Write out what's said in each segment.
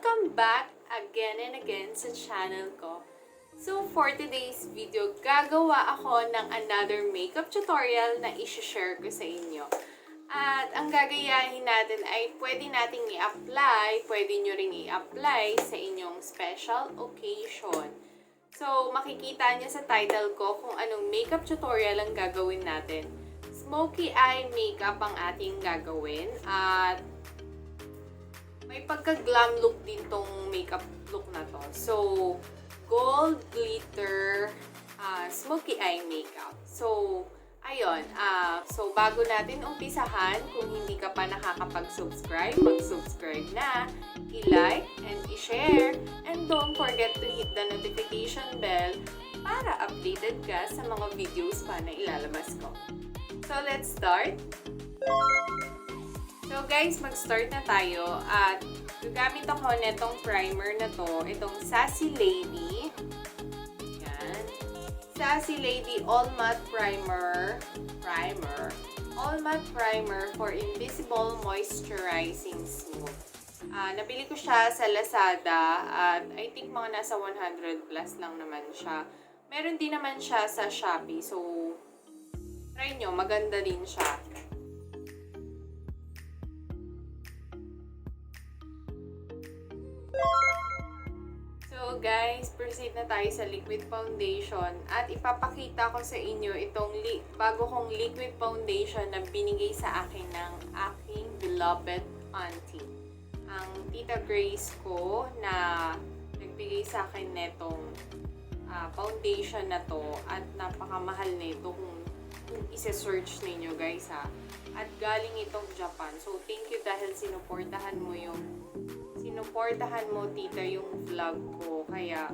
Welcome back again and again sa channel ko. So for today's video, gagawa ako ng another makeup tutorial na i-share ko sa inyo. At ang gagayahin natin ay pwede nating i-apply, pwede nyo ring i-apply sa inyong special occasion. So makikita nyo sa title ko kung anong makeup tutorial ang gagawin natin. Smokey eye makeup ang ating gagawin at may pagka-glam look din tong makeup look na to. So, gold glitter smoky eye makeup. So, ayun. So, bago natin umpisahan, kung hindi ka pa nakakapag-subscribe, mag-subscribe na, i-like and i-share, and don't forget to hit the notification bell para updated ka sa mga videos pa na ilalabas ko. So, let's start. So guys, mag-start na tayo at gagamit ako netong primer na to, itong Sassy Lady. Yan. Sassy Lady All Matte Primer. All Matte Primer for Invisible Moisturizing Smooth. Nabili ko siya sa Lazada at I think mga nasa 100 plus lang naman siya. Meron din naman siya sa Shopee, so try nyo, maganda din siya. So guys, proceed na tayo sa liquid foundation at ipapakita ko sa inyo itong bago kong liquid foundation na binigay sa akin ng aking beloved auntie. Ang Tita Grace ko na nagbigay sa akin netong foundation na to at napakamahal nito kung isa-search ninyo guys ha. At galing itong Japan. So thank you dahil sinuportahan mo tita yung vlog ko. Kaya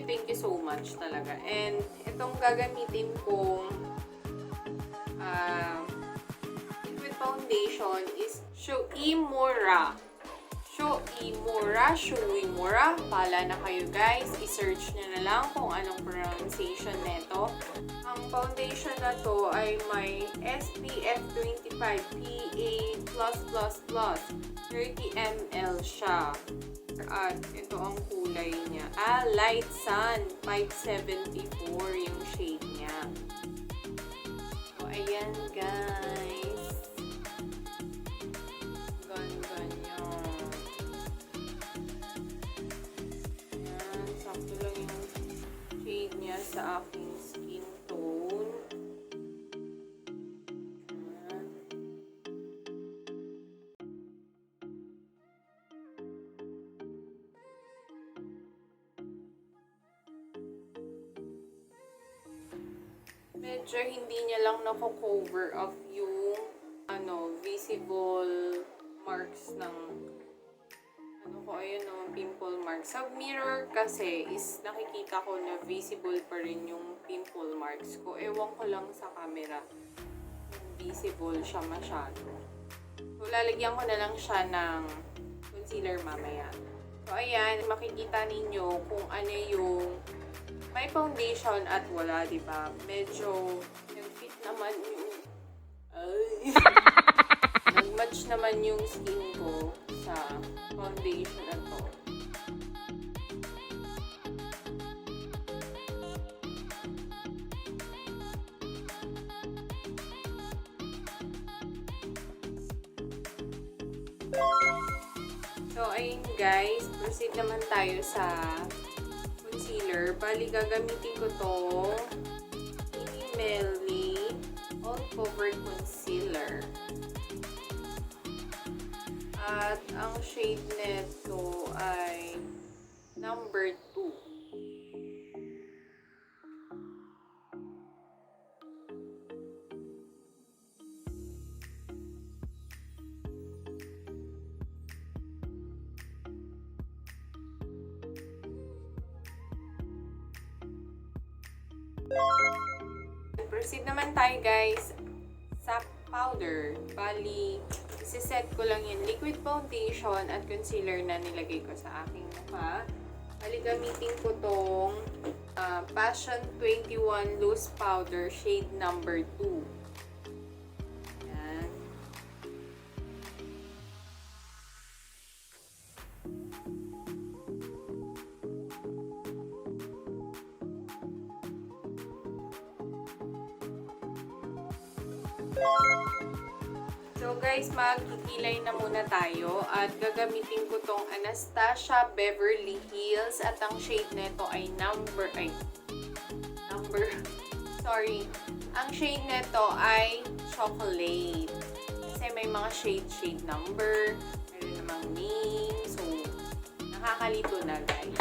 thank you so much talaga. And itong gagamitin kong liquid foundation is Shuimura. Pala na kayo guys. I-search nyo na lang kung anong pronunciation nito. Ang foundation na to ay may SPF 25 PA+++. 30 ml siya. At ito ang kulay niya. Light Sun 574 yung shade niya. So, ayan guys. Ganyan yun. Ayan. Sakto lang yung shade niya sa aking skin tone. Medyo hindi niya lang nako-cover up yung visible marks ng pimple marks. Sa mirror kasi is nakikita ko na visible pa rin yung pimple marks ko. Ewan ko lang sa camera visible siya masyado. So lalagyan ko na lang siya ng concealer mamaya. So ayan, makikita ninyo kung ano yung may foundation at wala, di ba? Medyo nag-fit naman yung nag-match naman yung skin ko sa foundation na to. So ayun guys, proceed naman tayo sa concealer. Bali, gagamitin ko tong Melly All Cover Concealer. At ang shade nito ay number 2. Proceed naman tayo guys sa powder. Bali, isiset ko lang yung liquid foundation at concealer na nilagay ko sa aking mukha. Bali, gamitin ko tong Passion 21 Loose Powder shade number 2. Yan. So guys, magkikilay na muna tayo at gagamitin ko tong Anastasia Beverly Hills at ang shade nito ay ang shade nito ay chocolate. Kasi may mga shade number, meron namang name, so nakakalito na guys.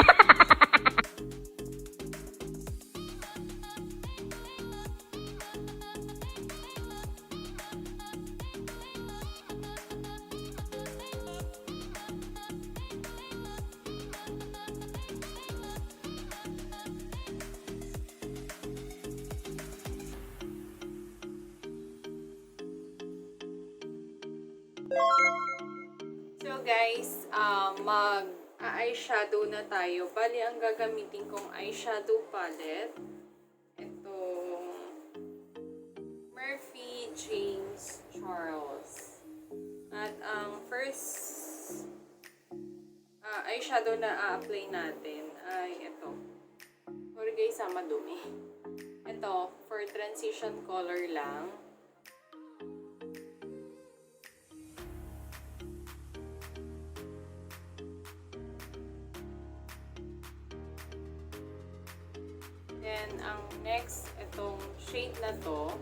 So guys, mag-eyeshadow na tayo. Bali, ang gagamitin kong eyeshadow palette, itong Murphy James Charles. At ang first eyeshadow na a-apply natin ay ito. Sorry guys, madumi. Ito, for transition color lang. Then, ang next, itong shade na to,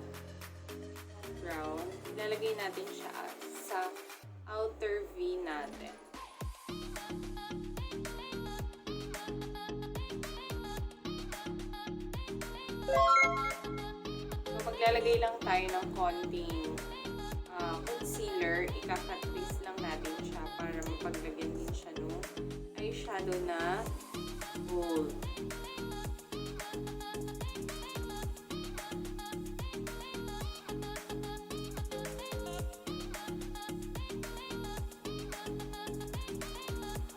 brown, ilalagay natin siya sa outer V natin. So, maglalagay lang tayo ng konting concealer. Ika-cut crease lang natin siya para mapaglagyan din siya ng eyeshadow na gold.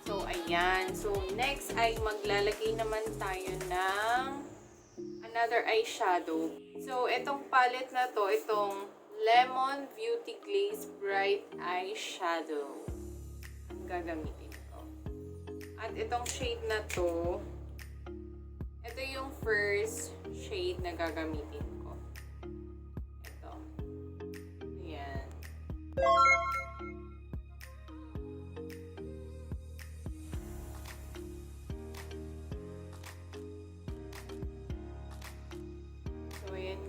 So, ayan. So, next ay maglalagay naman tayo ng another eyeshadow. So, itong palette na to, itong Lemon Beauty Glaze Bright Eyeshadow ang gagamitin ko. At itong shade na to, ito yung first shade na gagamitin ko. Ito. Ayan.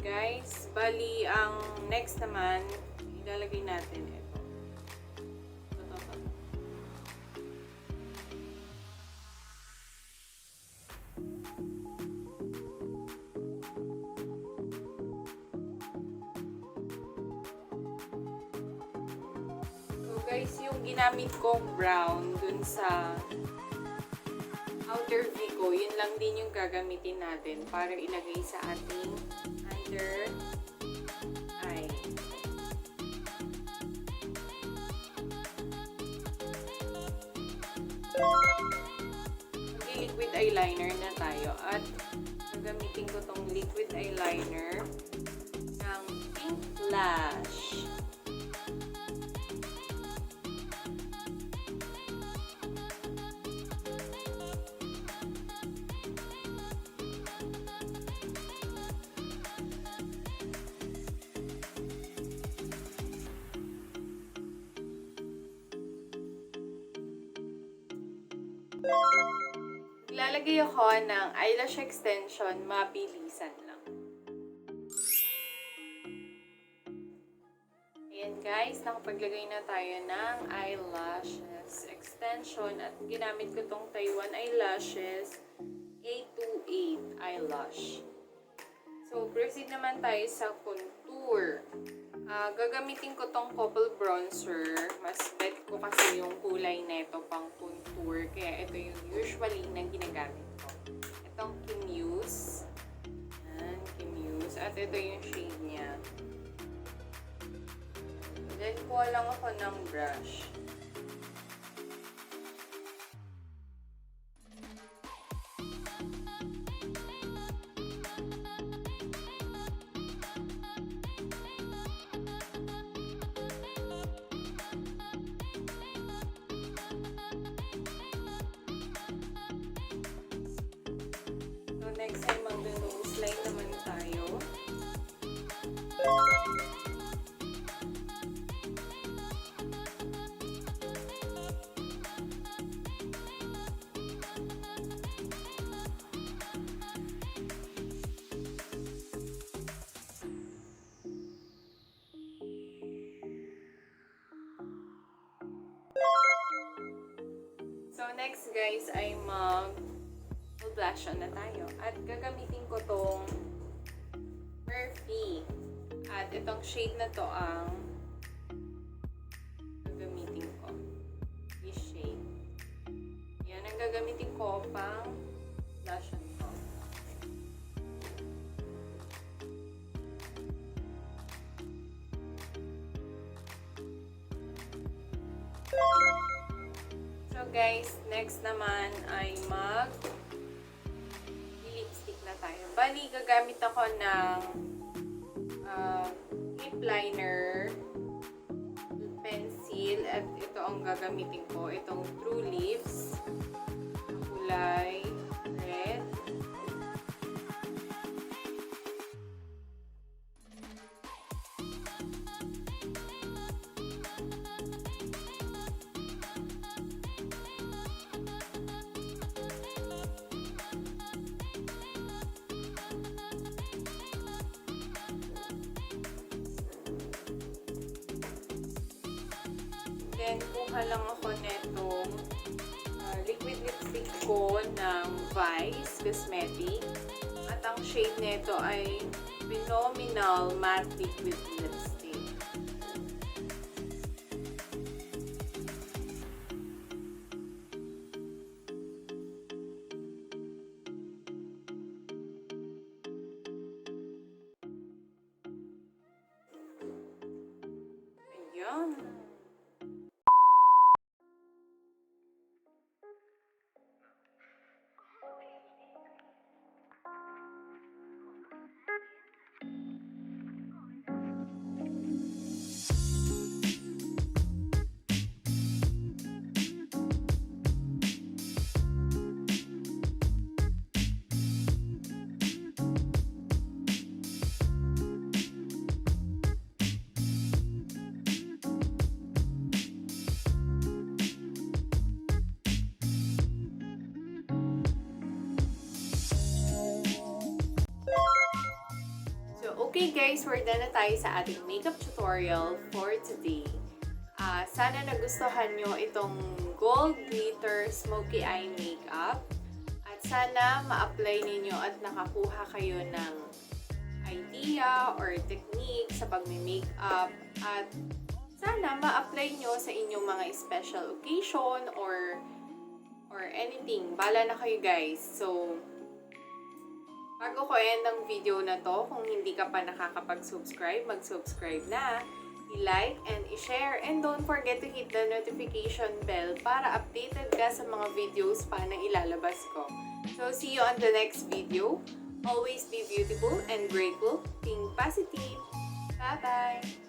Guys, bali ang next naman ilalagay natin ito. So guys, yung ginamit kong brown dun sa outer V ko, yun lang din yung gagamitin natin para ilagay sa ating under eye. Liquid eyeliner na tayo at gagamitin ko tong liquid eyeliner ng Pink Lash. Lalagay ako ng eyelash extension, mabilisan lang. Ayan guys, nakapaglagay na tayo ng eyelashes extension at ginamit ko tong Taiwan eyelashes 828 eyelash. So, proceed naman tayo sa contour. Gagamitin ko tong Couple Bronzer. Mas bet ko kasi yung kulay nito pang contour. Kaya ito yung usually na ginagamit ko. Itong Kimuse. Ayan, Kimuse. At ito yung shade niya. Then, kuha lang ako ng brush. Next ay mag-nose line naman tayo. So, next guys ay mag-blush on na tayo. At gagamitin ko tong Murphy. At itong shade na to ang gagamitin ko. This shade. Yan ang gagamitin ko pang blush on ko. So guys, next naman ay lipstick na tayo. Bali, gagamit ako ng lip liner, pencil, at ito ang gagamitin ko. Itong True Lips, kulay red. Then, kuha lang ako netong liquid lipstick ko ng Vice Cosmetic. At ang shade nito ay Phenomenal Matte Liquid Lipstick. Ayan. Okay guys, we're done na tayo sa ating makeup tutorial for today. Sana nagustuhan nyo itong gold glitter smoky eye makeup. At sana ma-apply ninyo at nakakuha kayo ng idea or technique sa pagme-makeup. At sana ma-apply nyo sa inyong mga special occasion or anything. Bala na kayo guys. So, bago ko end ang video na to, kung hindi ka pa nakakapag-subscribe, mag-subscribe na, i-like and i-share, and don't forget to hit the notification bell para updated ka sa mga videos pa na ilalabas ko. So, see you on the next video. Always be beautiful and grateful. Think positive. Bye-bye!